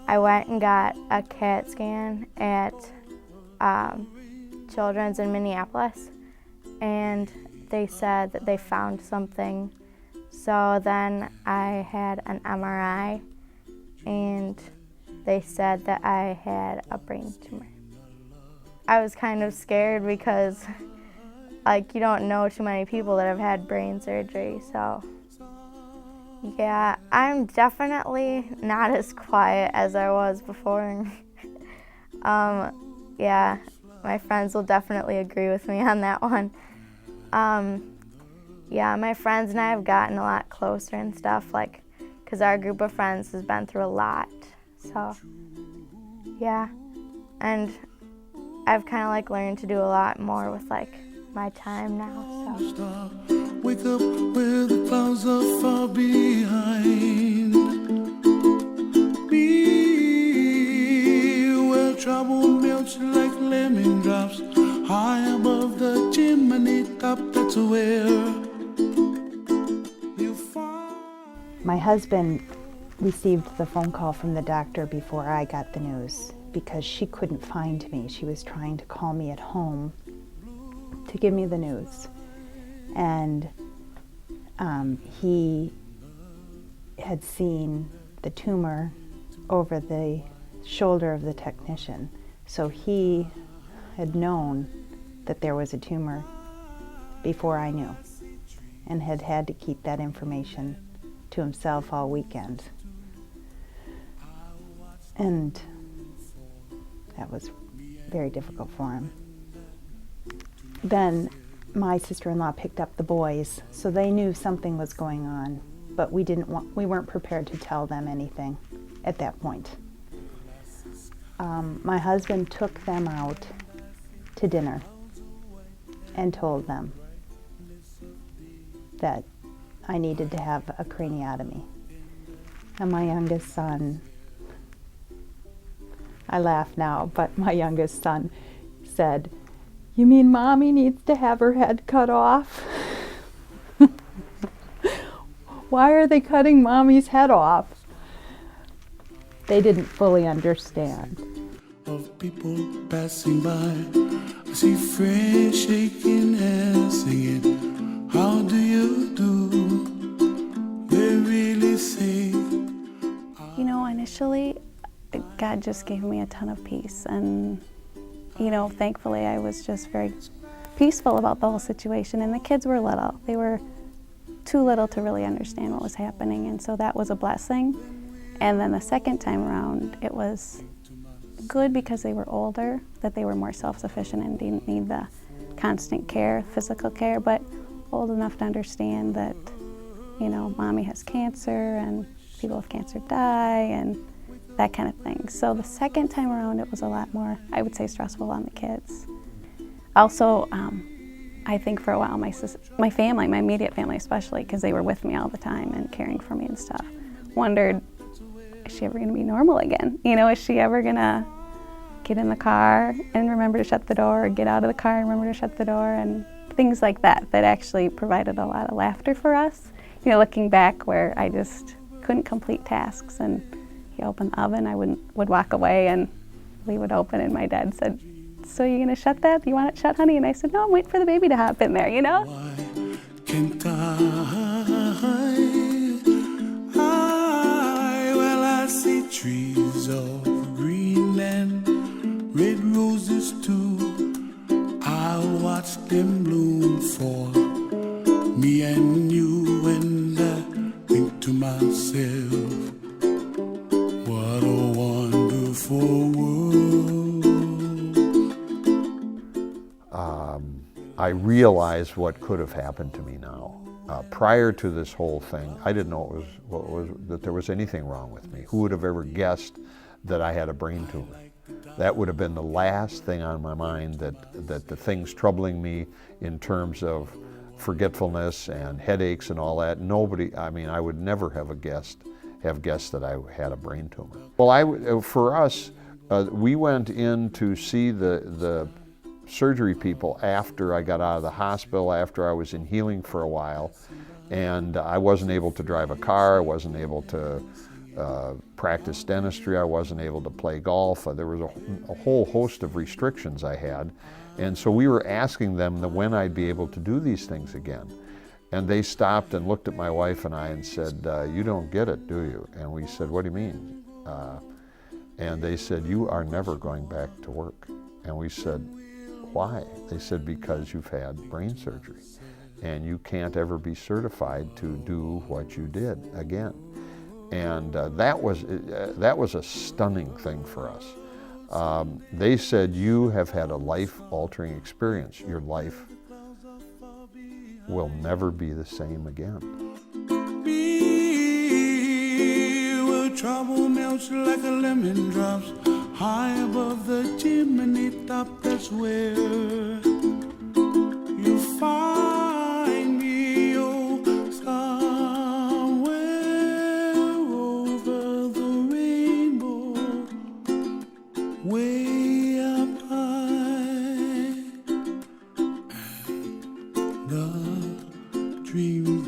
I went and got a CAT scan at Children's in Minneapolis, and they said that they found something. So then I had an MRI, and they said that I had a brain tumor. I was kind of scared because, like, you don't know too many people that have had brain surgery, so. Yeah, I'm definitely not as quiet as I was before. Yeah, my friends will definitely agree with me on that one. Yeah, my friends and I have gotten a lot closer and stuff, like, because our group of friends has been through a lot. So, yeah, and I've kind of like learned to do a lot more with like my time now. So. Wake up where the clouds are far behind me, where trouble melts like lemon drops high above the chimney top. That's where you find. My husband received the phone call from the doctor before I got the news because she couldn't find me. She was trying to call me at home to give me the news. And he had seen the tumor over the shoulder of the technician. So he had known that there was a tumor before I knew, and had had to keep that information to himself all weekend. And that was very difficult for him. Then my sister-in-law picked up the boys, so they knew something was going on, but we weren't prepared to tell them anything at that point. My husband took them out to dinner and told them that I needed to have a craniotomy. And my youngest son, I laugh now, but my youngest son said, "You mean Mommy needs to have her head cut off?" Why are they cutting Mommy's head off? They didn't fully understand. Of people passing by, I see friends shaking hands, singing, "How do you do?" They really say. You know, initially, God just gave me a ton of peace, and you know, thankfully I was just very peaceful about the whole situation, and the kids were little. They were too little to really understand what was happening, and so that was a blessing. And then the second time around, it was good because they were older, that they were more self-sufficient and didn't need the constant care, physical care, but old enough to understand that, you know, Mommy has cancer and people with cancer die and that kind of thing. So the second time around, it was a lot more, I would say, stressful on the kids. Also, I think for a while, my family, my immediate family especially, because they were with me all the time and caring for me and stuff, wondered, is she ever going to be normal again? You know, is she ever going to get in the car and remember to shut the door, or get out of the car and remember to shut the door, and things like that, that actually provided a lot of laughter for us. You know, looking back where I just couldn't complete tasks, and he opened the oven, I would walk away and leave it open, and my dad said, "So you're going to shut that? You want it shut, honey?" And I said, "No, I'm waiting for the baby to hop in there, you know?" Why can't well, I see trees of green and red roses too. I watch them bloom for me and you, and I think to myself, what a wonderful world. I realize what could have happened to me now. Prior to this whole thing, I didn't know that there was anything wrong with me. Who would have ever guessed that I had a brain tumor? That would have been the last thing on my mind, that the things troubling me in terms of forgetfulness and headaches and all that, I would never have guessed that I had a brain tumor. Well, for us, we went in to see the surgery people after I got out of the hospital, after I was in healing for a while, and I wasn't able to drive a car, I wasn't able to practice dentistry, I wasn't able to play golf. There was a whole host of restrictions I had, and so we were asking them when I'd be able to do these things again. And they stopped and looked at my wife and I and said, "You don't get it, do you?" And we said, "What do you mean?" And they said, "You are never going back to work." And we said, "Why?" They said, "Because you've had brain surgery and you can't ever be certified to do what you did again." And that was a stunning thing for us. They said, "You have had a life-altering experience. Your life will never be the same again." Be where trouble melts like a lemon drops high above the chimney top. That's where you find me, oh, somewhere over the rainbow, way up high. The dreams